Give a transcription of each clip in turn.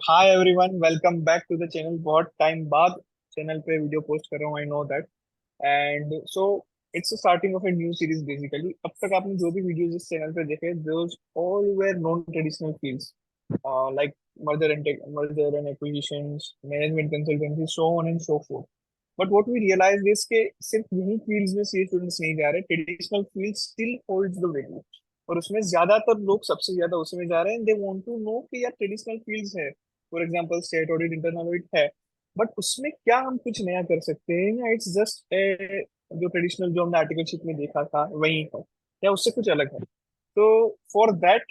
Hi everyone, welcome back to the channel. बहुत time बाद channel पे वीडियो पोस्ट कर रहा हूँ, I know that. And so it's starting off a new series basically. अब तक आपने जो भी वीडियोस इस चैनल पे देखे, those all were non traditional fields like merger and acquisitions, management consultancy, so on and so forth. But what we realise is के सिर्फ यही फील्ड्स में सी स्टूडेंट्स नहीं जा रहे, traditional field still holds the value. और उसमें ज्यादातर लोग सबसे ज्यादा उसमें जा रहे हैं। दे वांट टू नो कि यार ट्रेडिशनल फील्ड्स है, for example state audit, internal audit है, बट उसमें क्या हम कुछ नया कर सकते हैं, या इट्स जस्ट जो ट्रेडिशनल जो हमने आर्टिकलशिप में देखा था वही है, या उससे कुछ अलग है। तो फॉर दैट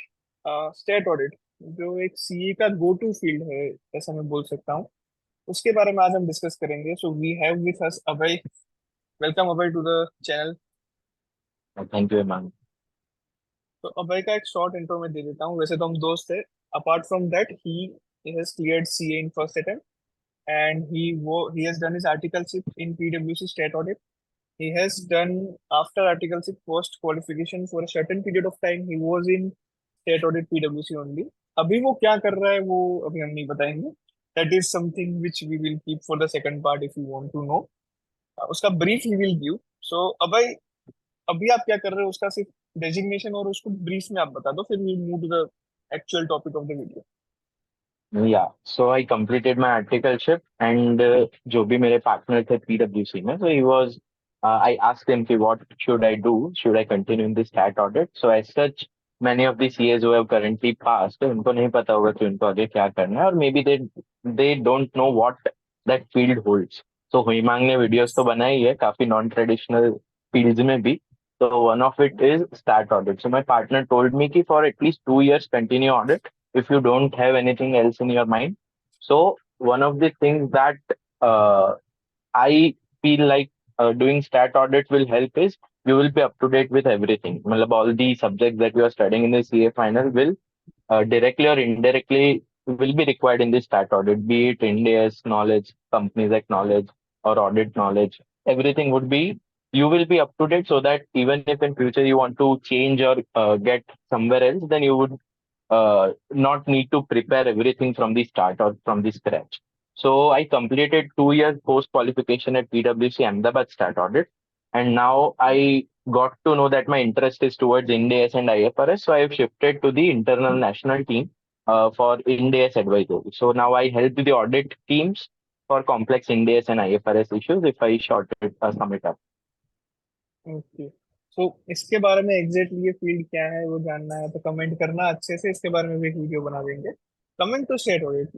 स्टेट ऑडिट जो एक सीए का गो टू फील्ड है, ऐसा मैं बोल सकता हूँ, उसके बारे में आज हम डिस्कस करेंगे। So we have with us Abhay. Welcome Abhay to the channel. Thank you ma'am. तो अभय का एक शॉर्ट इंट्रो में दे देता हूँ। वैसे तो हम दोस्त थे। Apart from that he has cleared CA in first attempt, and he has done his articleship in PwC state audit. He has done after articleship post qualification for a certain period of time. He was in state audit PwC only. अभी वो क्या कर रहा है वो अभी हम नहीं बताएंगे। That is something which we will keep for the second part if you want to know. उसका brief he will give. So अभय, अभी आप क्या कर रहे हो उसका सिर्फ डेजिग्नेशन और उसको ब्रीफ में आप बता दो, फिर we move to the actual topic of the video. या so I completed my articleship and जो भी मेरे पार्टनर थे पीडब्ल्यूसी में, so he was I asked him कि what should I do, should I continue in this stat audit. So as such many of the CS who have currently passed, उनको नहीं पता होगा कि उनको आगे क्या करना है, और maybe they don't know what that field holds. So हुईमांग ने वीडियोस तो बनाई है काफी नॉन ट्रेडिशनल फील्ड्स में भी। तो one of it is stat audit. So my partner told me कि for at least 2 years continue audit if you don't have anything else in your mind. So one of the things that I feel like doing stat audit will help is you will be up to date with everything. मतलब all the subjects that you are studying in the CA final will directly or indirectly will be required in the stat audit, be it IndAS knowledge, companies act knowledge, or audit knowledge. Everything would be, you will be up to date, so that even if in future you want to change or get somewhere else, then you would not need to prepare everything from the start or from the scratch. So I completed 2 years post qualification at PwC Ahmedabad Stat Audit, and now I got to know that my interest is towards IndAS and IFRS. So I have shifted to the internal national team for IndAS advisory. So now I help the audit teams for complex IndAS and IFRS issues. If I sum it up. Okay. So इसके बारे में exactly ये field क्या है वो जानना है तो कमेंट करना अच्छे से, इसके बारे में भी एक वीडियो बना देंगे। कमिंग टू स्टेट ऑडिट,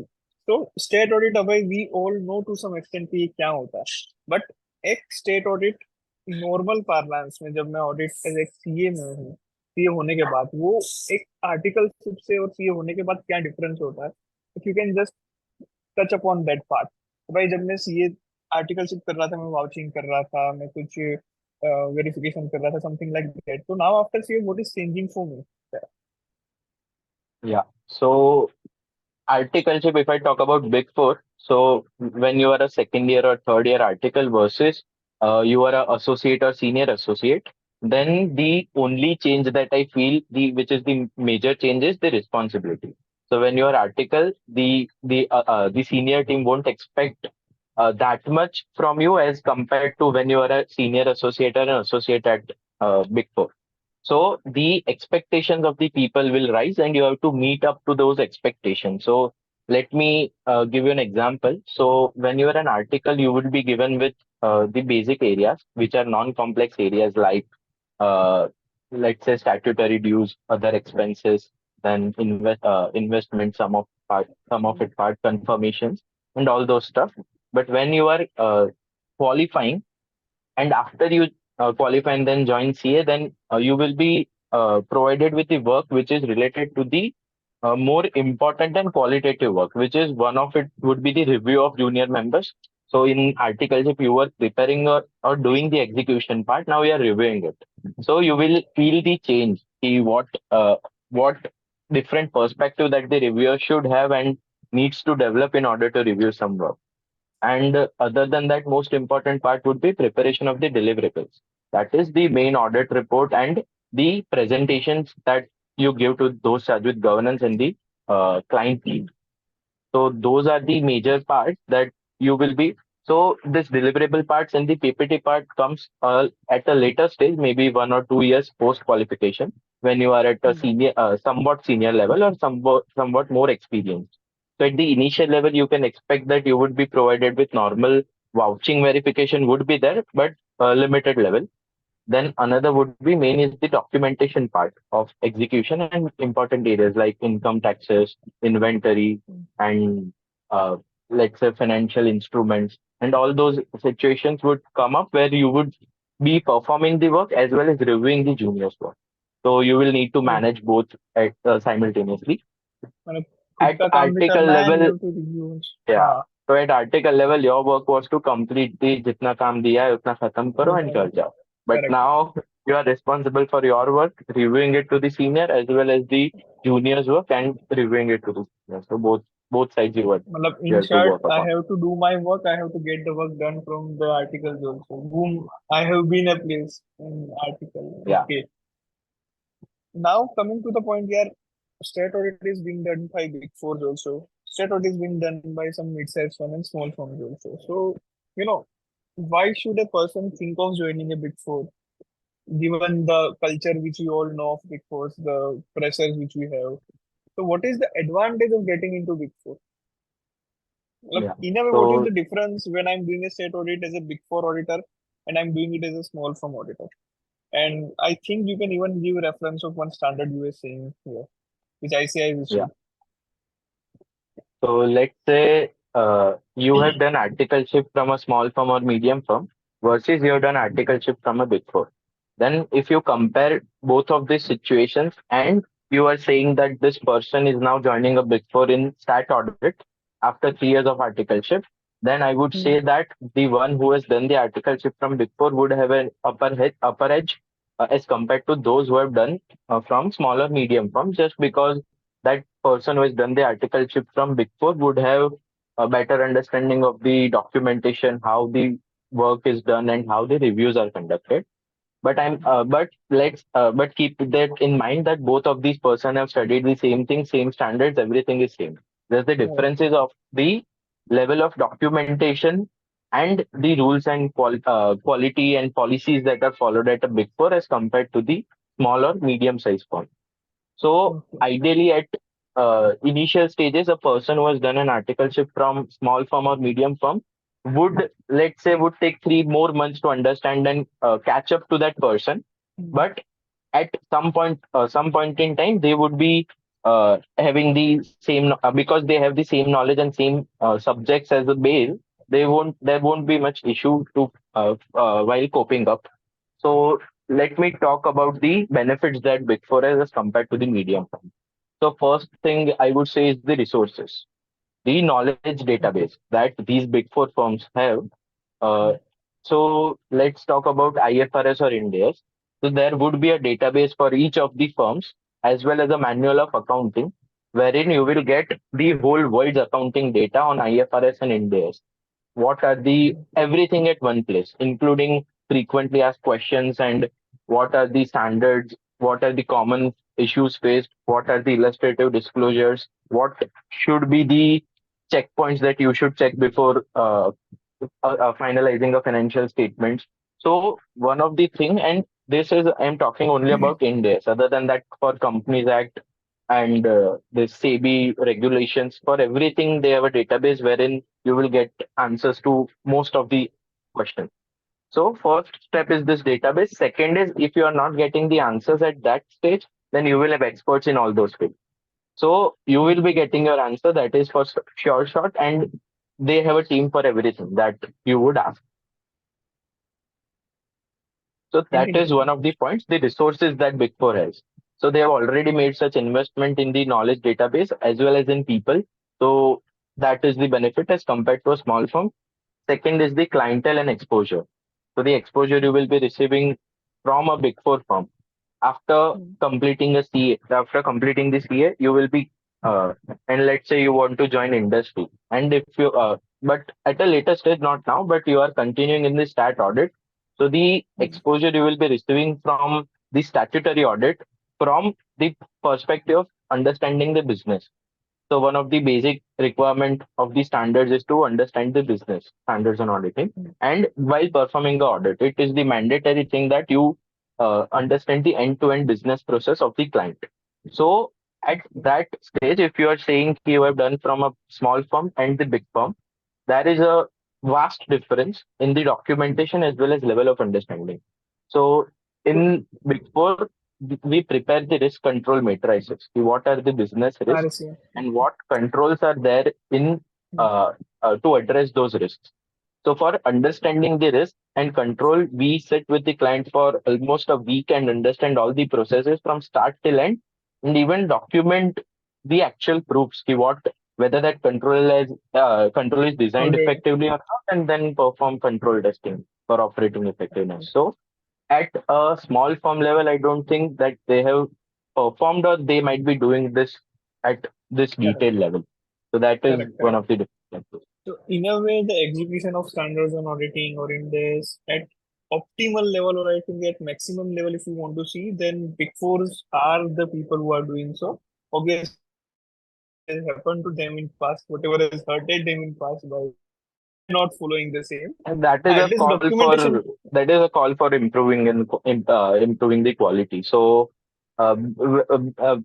तो स्टेट ऑडिट अभी we all know to some extent कि ये क्या होता है। बट एक स्टेट ऑडिट नॉर्मल पार्लांस में, जब मैं ऑडिट एज एक सीए में हूँ, सीए होने के बाद वो एक आर्टिकलशिप से और सीए होने के बाद क्या डिफरेंस होता है, if you can just touch upon that part. तो भाई जब मैं सीए आर्टिकलशिप कर रहा था, मैं वाउचिंग कर रहा था, मैं कुछ वेरिफिकेशन कर रहा था, समथिंग लाइक दैट। तो now after CA what is changing for me? Yeah. So articleship, if I talk about Big Four, so when you are a second year or third year article versus you are a associate or senior associate, then the only change that I feel, the which is the major change, is the responsibility. So when you are article, the senior team won't expect that much from you as compared to when you are a senior associate or an associate at Big Four. So the expectations of the people will rise, and you have to meet up to those expectations. So let me give you an example. So when you are an article, you will be given with the basic areas, which are non-complex areas like, uh, let's say, statutory dues, other expenses, then investment, some of it part confirmations, and all those stuff. But when you are qualifying, and after you qualify and then join CA, then you will be provided with the work which is related to the more important and qualitative work, which is one of it would be the review of junior members. So in articles, if you were preparing or doing the execution part, now you are reviewing it. So you will feel the change, see what different perspective that the reviewer should have and needs to develop in order to review some work. And other than that, most important part would be preparation of the deliverables. That is the main audit report and the presentations that you give to those charged with governance and the client team. So those are the major parts that you will be. So this deliverable parts and the PPT part comes at a later stage, maybe 1 or 2 years post qualification, when you are at a Hmm. senior, somewhat senior level or somewhat more experienced. So at the initial level, you can expect that you would be provided with normal vouching verification would be there, but limited level. Then another would be main is the documentation part of execution and important areas like income taxes, inventory, and uh, let's say financial instruments. And all those situations would come up where you would be performing the work as well as reviewing the juniors' work. So you will need to Okay. manage both simultaneously. मतलब खुद At का काम भी article करना है and you level, have to review. yeah. हाँ. So at article level, your work was to complete the जितना काम दिया है उतना खत्म करो and Correct. कर जाओ. But Correct. now you are responsible for your work, reviewing it to the senior as well as the junior's work and reviewing it to the senior. So both sides मतलब you in have to short, work I upon. have to do my work. I have to get the work done from the articles also. Boom. I have been a place in article. Yeah, Okay. Now coming to the point where state audit is being done by big fours also. State audit is being done by some mid-sized firm and small firms also. So, you know, why should a person think of joining a big four? Given the culture which we all know of big fours, the pressures which we have. So what is the advantage of getting into big four? Like, yeah. in a way, what is So the difference when I'm doing a state audit as a big four auditor and I'm doing it as a small firm auditor? And I think you can even give reference of one standard you were saying here, which ICI is yeah. issued. So let's say you have done articleship from a small firm or medium firm versus you have done articleship from a big four. Then, if you compare both of these situations and you are saying that this person is now joining a big four in stat audit after 3 years of articleship, then I would Hmm. say that the one who has done the articleship from big four would have an upper edge as compared to those who have done from smaller medium firms, just because that person who has done the articleship from Big Four would have a better understanding of the documentation, how the work is done, and how the reviews are conducted. But keep that in mind that both of these person have studied the same thing, same standards, everything is same. There's the Right. differences of the level of documentation and the rules and quality and policies that are followed at a Big Four as compared to the small or medium sized firm. So Okay. ideally, at initial stages, a person who has done an articleship from small firm or medium firm would, let's say, would take 3 more months to understand and catch up to that person. Hmm. But at some point in time, they would be having the same because they have the same knowledge and same subjects as a base. There won't be much issue to while coping up. So let me talk about the benefits that Big Four has as compared to the medium firm. So first thing I would say is the resources, the knowledge database that these Big Four firms have. Uh, so let's talk about IFRS or IndAS. So there would be a database for each of the firms as well as a manual of accounting, wherein you will get the whole world's accounting data on IFRS and IndAS. What are the everything at one place, including frequently asked questions and what are the standards, what are the common issues faced, what are the illustrative disclosures, what should be the checkpoints that you should check before finalizing a financial statements. So one of the thing, and this is I'm talking only about India. Other than that, for Companies Act and the SEBI regulations, for everything they have a database wherein you will get answers to most of the questions. So first step is this database. Second is if you are not getting the answers at that stage, then you will have experts in all those fields. So you will be getting your answer that is for sure shot, and they have a team for everything that you would ask. So that is one Interesting. of the points, the resources that Big Four has. So they have already made such investment in the knowledge database as well as in people. So that is the benefit as compared to a small firm. Second is the clientele and exposure. So the exposure you will be receiving from a Big Four firm after Hmm. completing a CA, after completing the CA, you will be, and let's say you want to join industry. And if you, but at a later stage, not now, but you are continuing in the stat audit. So the Hmm. exposure you will be receiving from the statutory audit from the perspective of understanding the business. So one of the basic requirement of the standards is to understand the business standards on auditing. And while performing the audit, it is the mandatory thing that you understand the end-to-end business process of the client. So at that stage, if you are saying you have done from a small firm and the big firm, there is a vast difference in the documentation as well as level of understanding. So in Big Four, we prepare the risk control matrices. What are the business risks RSA. and what controls are there in to address those risks. So for understanding the risk and control, we sit with the client for almost a week and understand all the processes from start till end, and even document the actual proofs. What whether that control is designed Okay. effectively or not, and then perform control testing for operating effectiveness. So at a small firm level, I don't think that they have performed or they might be doing this at this Correct. detailed level. So that is Correct. one Correct. of the differences. So in a way, the execution of standards on auditing or in this at optimal level, or I think at maximum level, if you want to see, then Big Fours are the people who are doing so. Obviously, whatever has happened to them in past, whatever has hurted them in past, by they're not following the same. And that is At a least call documentation. for improving the quality. So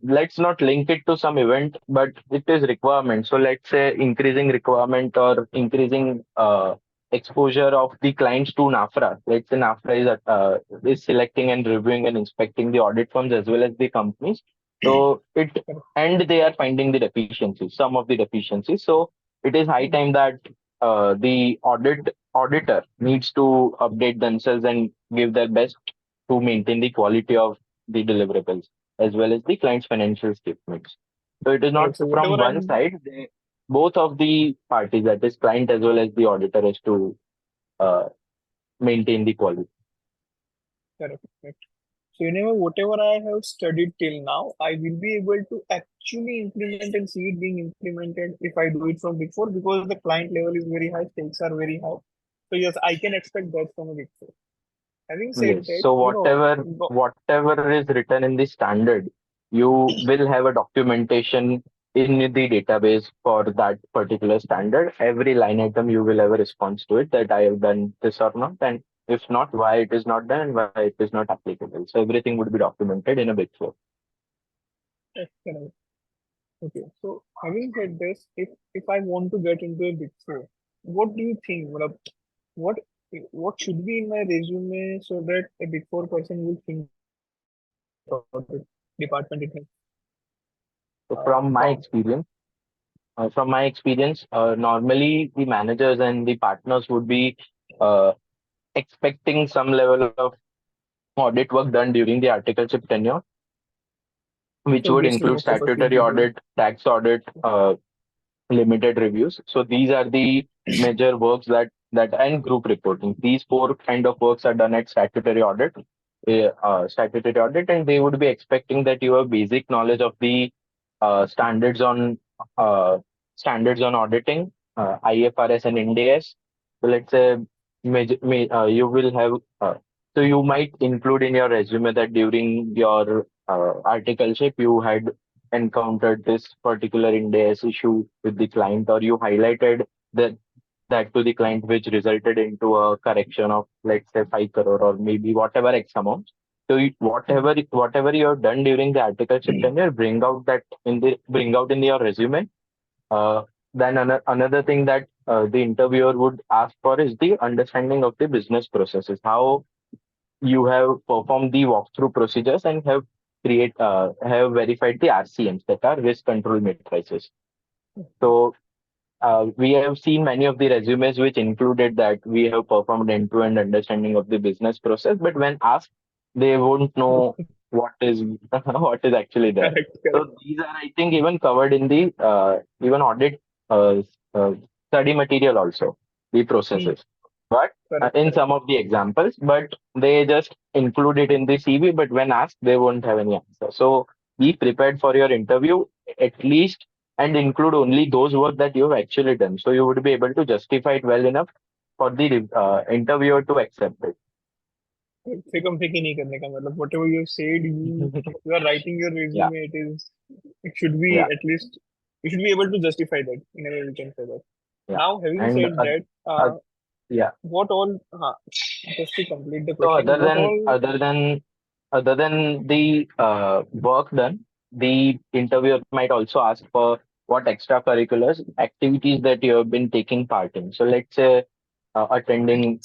let's not link it to some event, but it is requirement. So let's say increasing requirement or increasing exposure of the clients to NAFRA. Let's say NAFRA is selecting and reviewing and inspecting the audit firms as well as the companies. So it and they are finding the deficiencies, some of the deficiencies. So it is high time that the auditor needs to update themselves and give their best to maintain the quality of the deliverables as well as the client's financial statements. So it is not Correct. So from whatever one I'm side. Both of the parties, that is client as well as the auditor, is to uh, maintain the quality. correct. Correct. So whatever I have studied till now, I will be able to actually implement and see it being implemented if I do it from Big Four because the client level is very high, stakes are very high. So yes, I can expect that from a Big Four. Having said Yes. that, So whatever is written in the standard, you will have a documentation in the database for that particular standard. Every line item you will have a response to it that I have done this or not, and if not, why it is not done and why it is not applicable. So everything would be documented in a Big Four. correct. Okay, so having said this, if I want to get into a Big Four, what do you think? What what should be in my resume so that a Big Four person will think about it, department it has So from my found? experience, normally the managers and the partners would be uh, expecting some level of audit work done during the articleship tenure, which would Obviously, include most of us will statutory be doing. audit, tax audit, limited reviews. So these are the major works and group reporting. These four kind of works are done at statutory audit, and they would be expecting that you have basic knowledge of the uh, standards on uh, standards on auditing, IFRS and IndAS. So let's say you will have. So you might include in your resume that during your articleship you had encountered this particular IndAS issue with the client, or you highlighted that to the client, which resulted into a correction of let's say 5 crore or maybe whatever X amount. So whatever you have done during the articleship tenure, bring out in your resume. Uh, then another thing that the interviewer would ask for is the understanding of the business processes, how you have performed the walkthrough procedures and have verified the RCMs, that are risk control matrices. So we have seen many of the resumes which included that we have performed end-to-end understanding of the business process, but when asked, they won't know what is what is actually there. Correct, So correct. these are, I think, even covered in the even audit uh, uh, study material also, the Hmm, processes. But correct, in correct. some of the examples, but they just include it in the CV, but when asked, they won't have any answer. So be prepared for your interview, at least, and include only those work that you have actually done. So you would be able to justify it well enough for the interviewer to accept it. फेकम फेकी नहीं करने का मतलब whatever you said, you are writing your Yeah, resume. It should be yeah. at least. You should be able to justify that. In a way, we can say that. Yeah. Now, having And said that, uh, yeah. what all? Just to complete the So question, what all? other than the work done, the interviewer might also ask for what extracurriculars activities that you have been taking part in. So let's say attending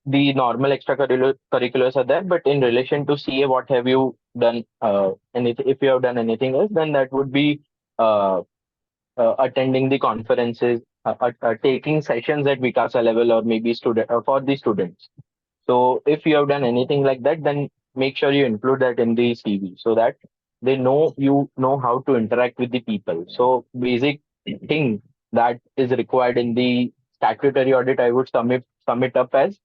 the normal extracurriculars are there, but in relation to CA, what have you done? And if you have done anything else, then that would be uh, attending the conferences, taking sessions at Vikasa level, or maybe student for the students. So if you have done anything like that, then make sure you include that in the CV so that they know you know how to interact with the people. So basic thing that is required in the statutory audit, I would sum it up as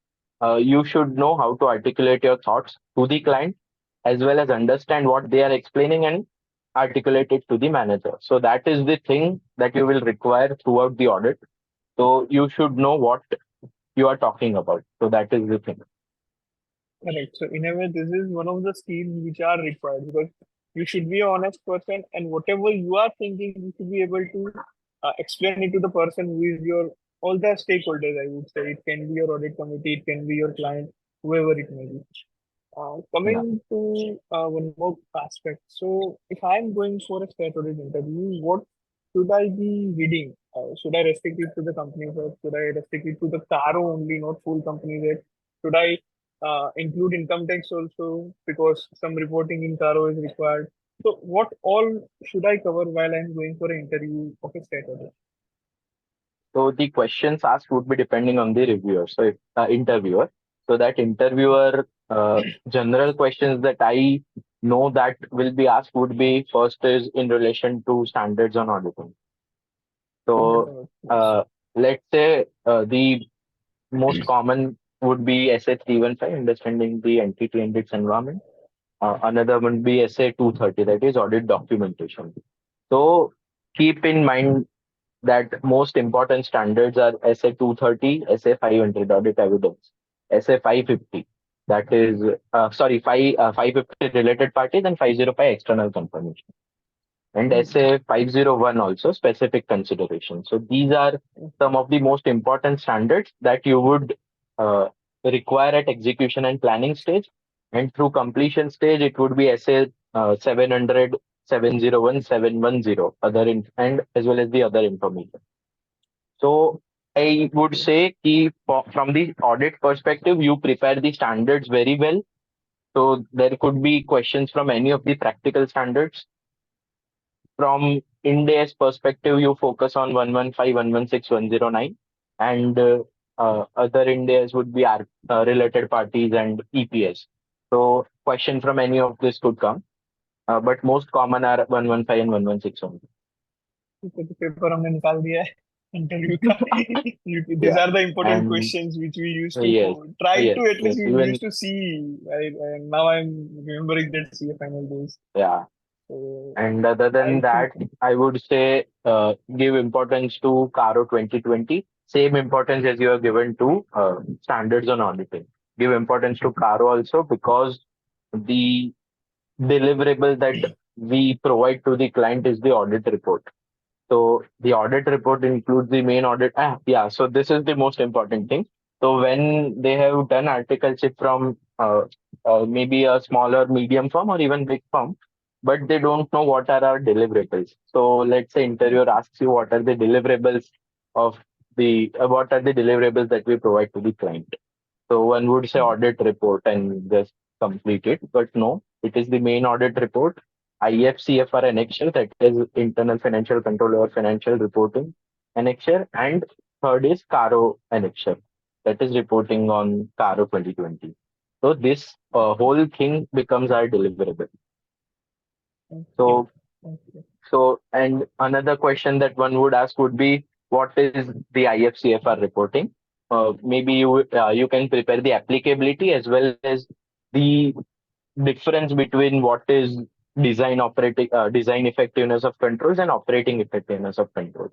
you should know how to articulate your thoughts to the client as well as understand what they are explaining and articulate it to the manager. So that is the thing that you will require throughout the audit. So you should know what you are talking about. So that is the thing. Correct. So in a way, this is one of the skills which are required because you should be an honest person, and whatever you are thinking, you should be able to explain it to the person who is your all the stakeholders. I would say it can be your audit committee, it can be your client, whoever it may be. Yeah. Coming to one more aspect. So, if I'm going for a state audit interview, what should I be reading? Should I restrict it to the company first? Should I restrict it to the CARO only, not full company rate? Should I include income tax also because some reporting in CARO is required? So, what all should I cover while I'm going for an interview of a state audit? So the questions asked would be depending on the reviewer, so if, interviewer. So that interviewer, general questions that I know that will be asked would be first is in relation to standards on auditing. So Yes. uh, let's say the most common would be SA 315, understanding the entity and its environment. Another would be SA 230, that is audit documentation. So keep in mind that most important standards are SA 230, SA 500 audit evidence, SA 550, that is, 550 related parties and 505 external confirmation, and Mm. SA 501 also specific consideration. So these are some of the most important standards that you would uh, require at execution and planning stage. And through completion stage, it would be SA 700, 701, 710, and as well as the other information. So I would say from the audit perspective, you prepare the standards very well. So there could be questions from any of the practical standards. From IndAS perspective, you focus on 115, 116, 109, and other IndAS would be related parties and EPS. So question from any of this could come, but most common are 115 and 116 only. ठीक है, तो paper हमने निकाल दिया है interview का. These Yeah, are the important and questions which we used to yes, try yes, to at yes, least we even used to see. And now I'm remembering that CA final days. yeah. So And other I than think that, I would say give importance to CARO 2020. Same importance as you have given to standards on auditing. Give importance to CARO also because the deliverable that we provide to the client is the audit report. So the audit report includes the main audit. Yeah. So this is the most important thing. So when they have done articleship from maybe a smaller, medium firm or even big firm, but they don't know what are our deliverables. So let's say interviewer asks you what are the deliverables of what are the deliverables that we provide to the client. So one would say audit report and just complete it, but no, it is the main audit report, IFCFR annexure, that is internal financial control or financial reporting annexure, and third is CARO annexure, that is reporting on CARO 2020. So this whole thing becomes our deliverable. okay, So okay, and another question that one would ask would be, what is the IFCFR reporting? Maybe you can prepare the applicability as well as the difference between what is design effectiveness of controls and operating effectiveness of controls.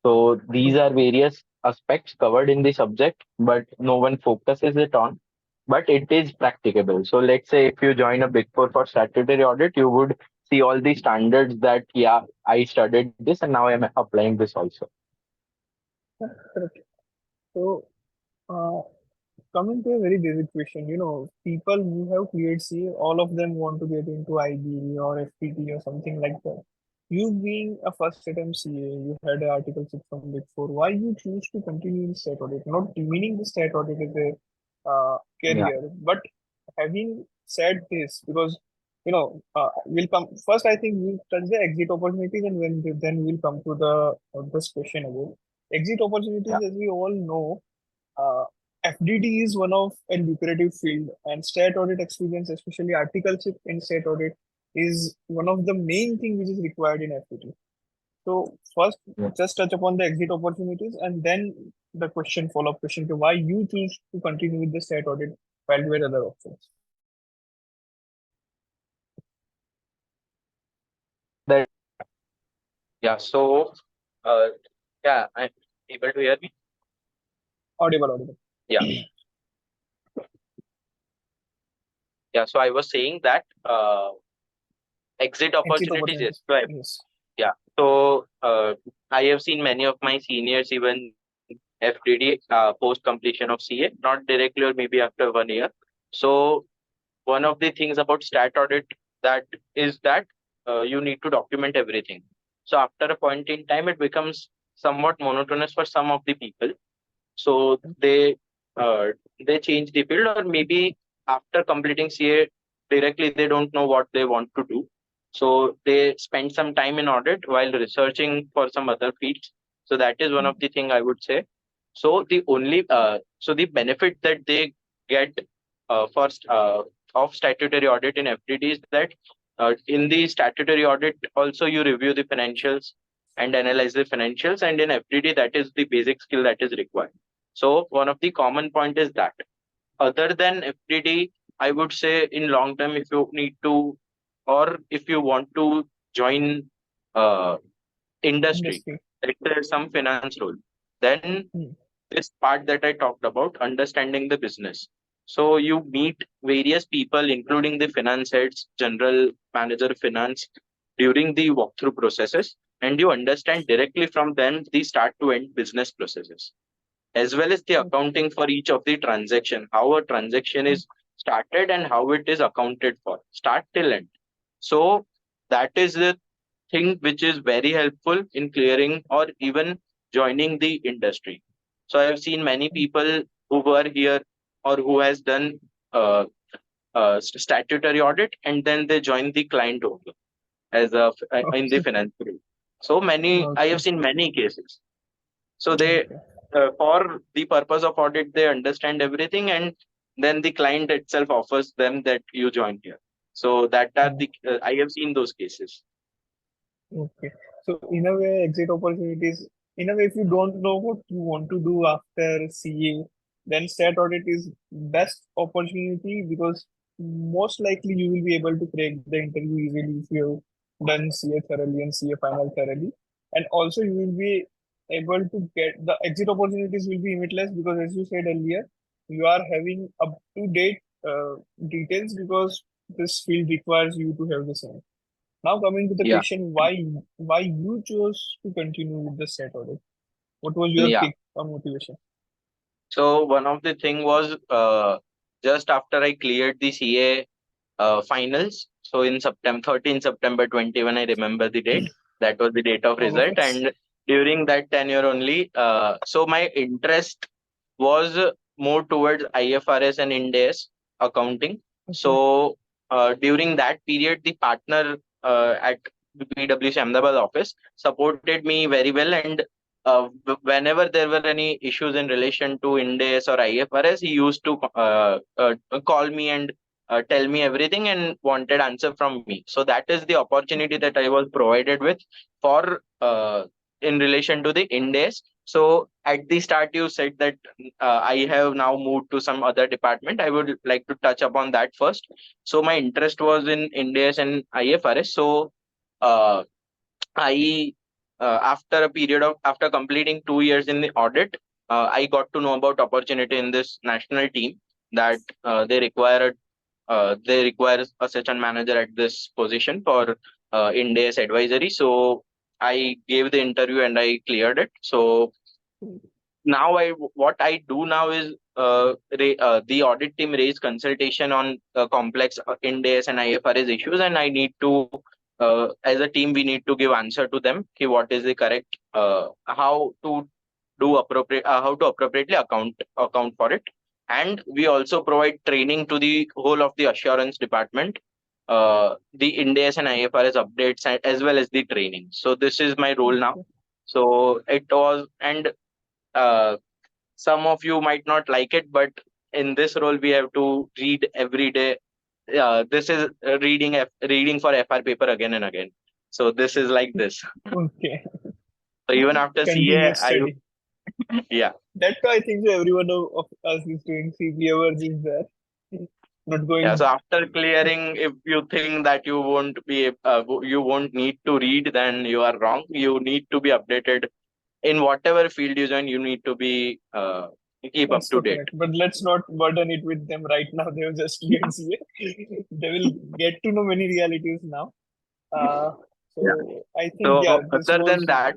So these are various aspects covered in the subject, but no one focuses it on. But it is practicable. So let's say if you join a Big Four for statutory audit, you would see all the standards that, yeah, I studied this and now I'm applying this also. Yeah, correct. So, uh, coming to a very basic question, people who have cleared CA, all of them want to get into IB or FPT or something like that. You being a first attempt CA, you had an Article 6 from Big Four. Why you choose to continue in state audit? Not meaning the state audit is a Yeah, career, but having said this, because we'll come first. I think we'll touch the exit opportunities, and then we'll come to the this question again. Exit opportunities, yeah, as we all know, uh, FDD is one of a lucrative field, and state audit experience, especially articleship in state audit, is one of the main thing which is required in FDD. So first, yeah. just touch upon the exit opportunities, and then the follow-up question to why you choose to continue with the state audit while you had other options. That yeah. So uh, yeah, I'm able to hear me. Audible, audible. Yeah, yeah. So I was saying that exit Exit opportunities. Yes. opportunities. Yes. Yeah. So I have seen many of my seniors even FDD post completion of CA, not directly or maybe after 1 year. So one of the things about stat audit that is that you need to document everything. So after a point in time, it becomes somewhat monotonous for some of the people. So uh, they change the field, or maybe after completing CA directly, they don't know what they want to do. So they spend some time in audit while researching for some other fields. So that is one of the thing I would say. So the benefit that they get first of statutory audit in FDD is that in the statutory audit also you review the financials and analyze the financials, and in FDD that is the basic skill that is required. So one of the common point is that other than FDD, I would say in long term, if you need to, or if you want to join uh, industry, Industry. like there's some finance role, then Hmm. this part that I talked about, understanding the business. So you meet various people, including the finance heads, general manager of finance, during the walkthrough processes, and you understand directly from them the start to end business processes, as well as the accounting for each of the transaction, how a transaction is started and how it is accounted for, start till end. So that is the thing which is very helpful in clearing or even joining the industry. So I have seen many people who were here or who has done uh, statutory audit and then they join the client only as a in the Okay. financial. So many I have Okay. seen many cases. So they, Okay. for the purpose of audit, they understand everything, and then the client itself offers them that you join here. So that are the I have seen those cases. Okay. So in a way, exit opportunities, in a way, if you don't know what you want to do after CA, then stat audit is best opportunity because most likely you will be able to crack the interview easily if you have done CA thoroughly and CA final thoroughly. And also you will be able to get the exit opportunities will be limitless because as you said earlier, you are having up to date details because this field requires you to have the same. Now coming to the Yeah, question, why you chose to continue with the set audit? What was your yeah. kick or motivation? So one of the thing was just after I cleared the CA finals. So in September, 13 September 21, I remember the date. That was the date of All of result. us. And during that tenure only, so my interest was more towards IFRS and IndAS accounting. Okay. So during that period, the partner at PwC Ahmedabad office supported me very well. And whenever there were any issues in relation to IndAS or IFRS, he used to call me and tell me everything and wanted answer from me. So that is the opportunity that I was provided with for in relation to the IndAS. So at the start, you said that I have now moved to some other department. I would like to touch upon that first. So my interest was in IndAS and IFRS. So uh, I after a period of after completing 2 years in the audit, I got to know about opportunity in this national team that they require a session manager at this position for IndAS advisory. So I gave the interview and I cleared it. So now what I do now is the audit team raise consultation on complex IndAS and IFRS issues, and I need to as a team we need to give answer to them. Ki what is the correct how to how to appropriately account for it, and we also provide training to the whole of the assurance department, the IndAS and IFRS updates as well as the training. So this is my role now. So it was and. Uh, some of you might not like it, but in this role we have to read every day. This is reading for FR paper again and again. So this is like this. Okay. So even after CA, Continuous study. yeah. That's why I think so everyone of us is doing CPA work is there. Not Yeah, so going. after clearing, if you think that you won't need to read, then you are wrong. You need to be updated in whatever field you join. You need to be keep up That's to so date. correct. But let's not burden it with them right now. They have just cleared CA. They will get to know many realities now. Uh, Yeah. so I think, yeah, So this was.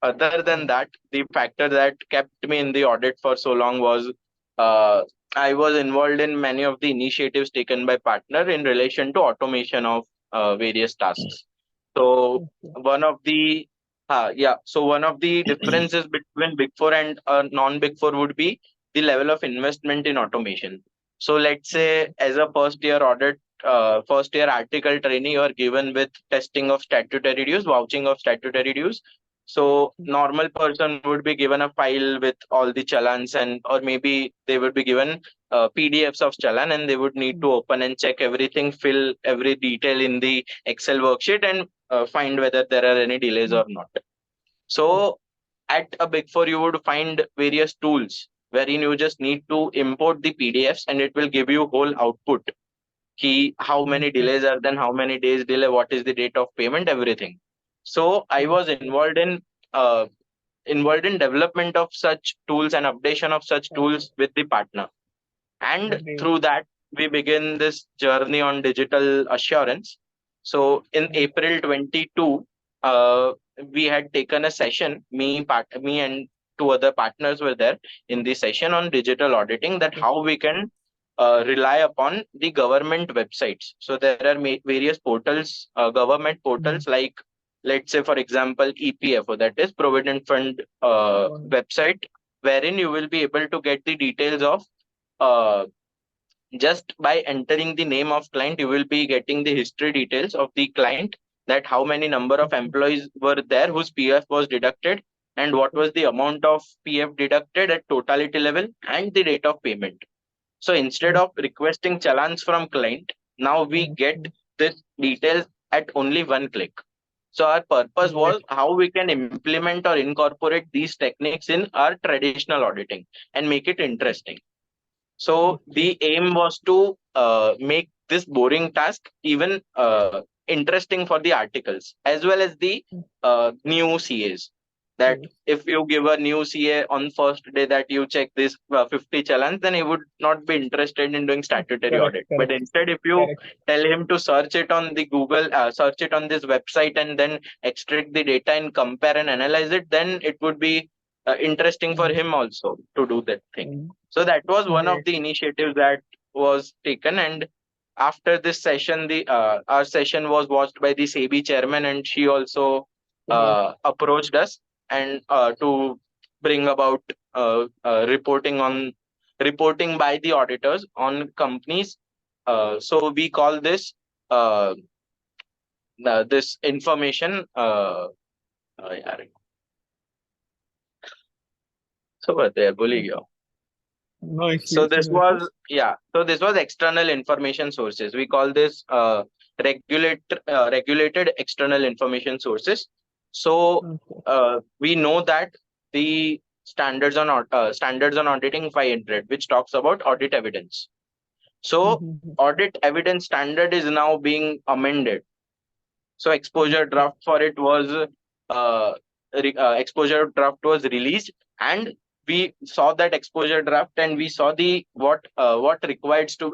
other than that, the factor that kept me in the audit for so long was uh, I was involved in many of the initiatives taken by partner in relation to automation of various tasks. So one of the one of the differences between Big Four and non-Big Four would be the level of investment in automation. So let's say as a first year article trainee, you are given with testing of statutory dues, vouching of statutory dues. So normal person would be given a file with all the challans, and or maybe they would be given PDFs of challan, and they would need to open and check everything, fill every detail in the Excel worksheet, and find whether there are any delays or not. So at a Big Four, you would find various tools wherein you just need to import the PDFs and it will give you whole output. Key how many delays are then, how many days delay, what is the date of payment, everything. So I was uh, involved in development of such tools and updation of such tools with the partner. And Great. through that, we begin this journey on digital assurance. So in April 22, we had taken a session, me and two other partners were there in the session on digital auditing, that how we can rely upon the government websites. So there are various portals, government portals like, let's say, for example, EPFO, that is Provident Fund website, wherein you will be able to get the details of uh, just by entering the name of client, you will be getting the history details of the client, that how many number of employees were there whose PF was deducted, and what was the amount of PF deducted at totality level, and the date of payment. So instead of requesting challans from client, now we get this details at only one click. So our purpose was how we can implement or incorporate these techniques in our traditional auditing and make it interesting. So the aim was to make this boring task even interesting for the articles as well as the new CAs. That if you give a new CA on first day that you check this 50 challenge, then he would not be interested in doing statutory Correct, audit. But correct, instead, if you correct. tell him to search it on the Google, search it on this website, and then extract the data and compare and analyze it, then it would be interesting for him also to do that thing. So that was one of Great. the initiatives that was taken. And after this session, the our session was watched by the SEBI chairman, and she also Great. approached us and to bring about reporting by the auditors on companies. So we call this uh, this information. यार, so what they bully you. No So issues, this no was issues. So this was external information sources. We call this regulated external information sources. So we know that the standards on auditing 500, which talks about audit evidence. So audit evidence standard is now being amended. So uh, exposure draft was released, and we saw that exposure draft, and we saw the what requires to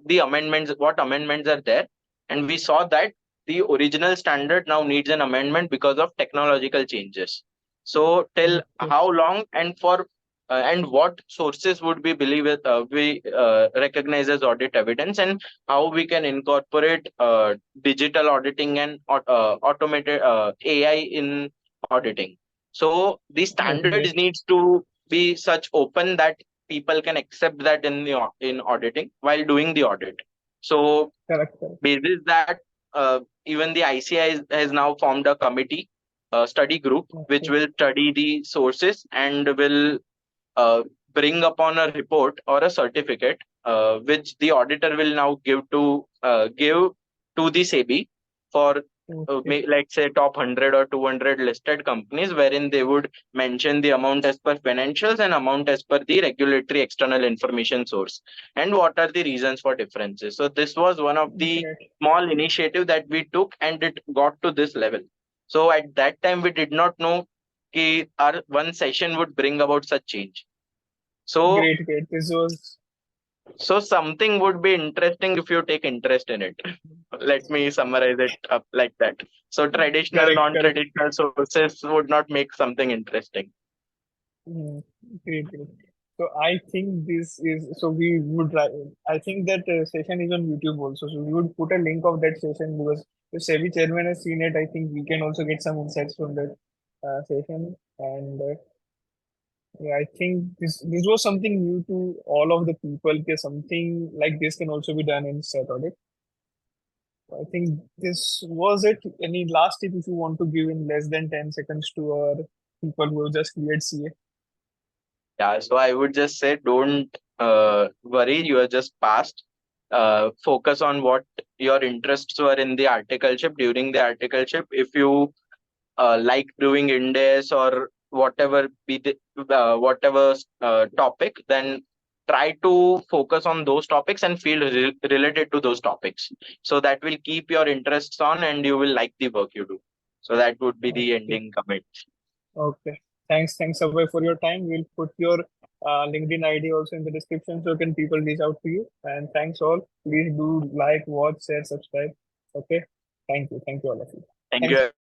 the amendments, what amendments are there, and we saw that the original standard now needs an amendment because of technological changes. So till Okay. how long and for and what sources would we believe it, we recognize as audit evidence, and how we can incorporate digital auditing and automated AI in auditing. So the Okay. standards needs to be such open that people can accept that in the in auditing while doing the audit. So Correct. Correct. basis that even the ICI has now formed a committee, a study group, which Okay. will study the sources and will uh, bring upon a report or a certificate, which the auditor will now give to the SEBI for Okay. let's say top 100 or 200 listed companies, wherein they would mention the amount as per financials and amount as per the regulatory external information source, and what are the reasons for differences. So this was one of the Great. small initiative that we took, and it got to this level. So at that time we did not know कि our one session would bring about such change. So, Great. Great. This was so something would be interesting if you take interest in it. Let me summarize it up like that. So, traditional, correct. Correct. non-traditional sources would not make something interesting. Mm, great. Great. So I think this is so we would try. I think that session is on YouTube also. So we would put a link of that session because the SEBI chairman has seen it. I think we can also get some insights from that session. And yeah, I think this was something new to all of the people. Because something like this can also be done in stat audit. I think this was it. Any last tip if you want to give in less than 10 seconds to our people who have just cleared CA? Yeah, so I would just say don't worry, you are just passed. Focus on what your interests were in the articleship during the articleship. If you like doing IndAS or whatever be the whatever topic, then try to focus on those topics and feel related to those topics. So that will keep your interests on and you will like the work you do. So that would be the Okay. ending comment. Okay. Thanks, Abhay, for your time. We'll put your LinkedIn ID also in the description so can people reach out to you. And thanks all. Please do like, watch, share, subscribe. Okay. Thank you. Thank you all of you. Thank Thanks. you